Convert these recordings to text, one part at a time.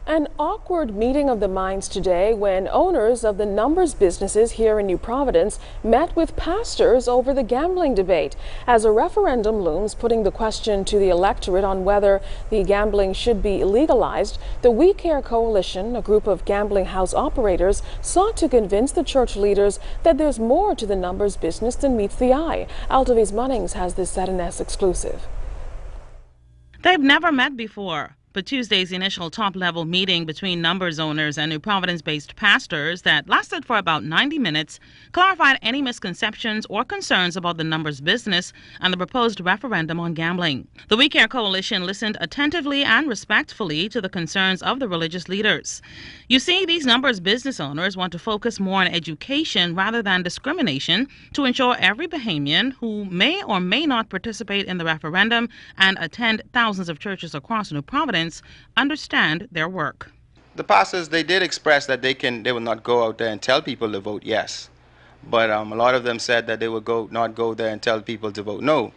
An awkward meeting of the minds today when owners of the numbers businesses here in New Providence met with pastors over the gambling debate as a referendum looms, putting the question to the electorate on whether the gambling should be legalized. The We Care Coalition, a group of gambling house operators, sought to convince the church leaders that there's more to the numbers business than meets the eye. Altavis Munnings has this ZNS exclusive. They've never met before, but Tuesday's initial top-level meeting between numbers owners and New Providence-based pastors that lasted for about 90 minutes clarified any misconceptions or concerns about the numbers business and the proposed referendum on gambling. The We Care Coalition listened attentively and respectfully to the concerns of the religious leaders. You see, these numbers business owners want to focus more on education rather than discrimination to ensure every Bahamian who may or may not participate in the referendum and attend thousands of churches across New Providence understand their work. The pastors, they did express that they will not go out there and tell people to vote yes, but a lot of them said that they will not go there and tell people to vote no.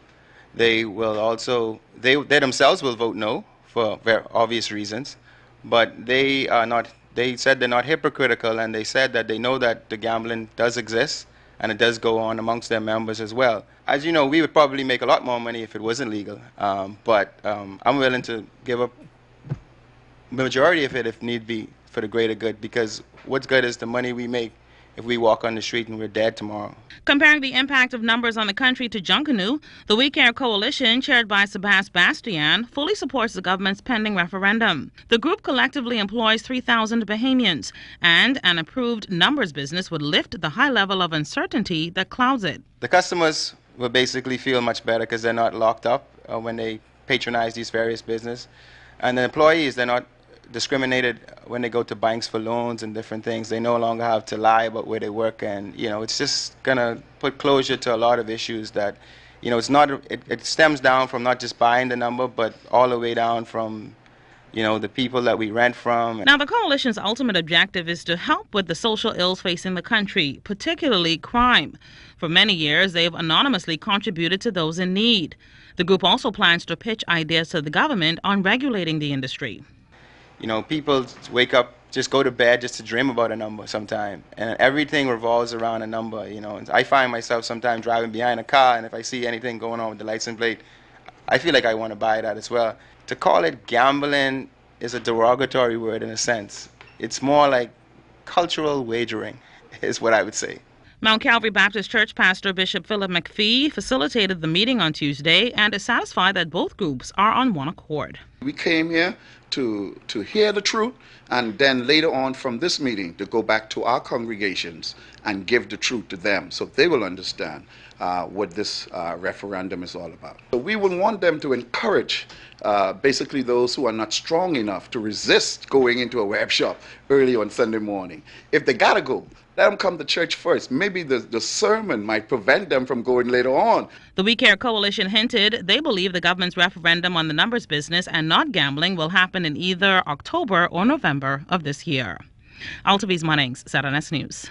They will also, they themselves will vote no for very obvious reasons, but they said they're not hypocritical, and they said that they know that the gambling does exist and it does go on amongst their members as well. As you know, we would probably make a lot more money if it wasn't legal, but I'm willing to give up the majority of it if need be for the greater good, because what's good is the money we make if we walk on the street and we're dead tomorrow. Comparing the impact of numbers on the country to Junkanoo, the We Care Coalition, chaired by Sebas Bastian, fully supports the government's pending referendum. The group collectively employs 3,000 Bahamians, and an approved numbers business would lift the high level of uncertainty that clouds it. The customers will basically feel much better because they're not locked up when they patronize these various businesses. And the employees, they're not discriminated when they go to banks for loans and different things. They no longer have to lie about where they work, and it's just gonna put closure to a lot of issues that it stems down from not just buying the number, but all the way down from the people that we rent from. Now, the coalition's ultimate objective is to help with the social ills facing the country, particularly crime. For many years, they've anonymously contributed to those in need. The group also plans to pitch ideas to the government on regulating the industry. People wake up, just go to bed just to dream about a number sometime, and everything revolves around a number. I find myself sometimes driving behind a car, and if I see anything going on with the license plate, I feel like I want to buy that as well. To call it gambling is a derogatory word in a sense. It's more like cultural wagering is what I would say. Mount Calvary Baptist Church pastor Bishop Philip McPhee facilitated the meeting on Tuesday and is satisfied that both groups are on one accord. We came here to hear the truth, and then later on from this meeting to go back to our congregations and give the truth to them so they will understand what this referendum is all about. So we will want them to encourage basically those who are not strong enough to resist going into a web shop early on Sunday morning. If they gotta go, let them come to church first. Maybe the sermon might prevent them from going later on. The We Care Coalition hinted they believe the government's referendum on the numbers business and not gambling will happen in either October or November of this year. Altavis Munnings, ZNS News.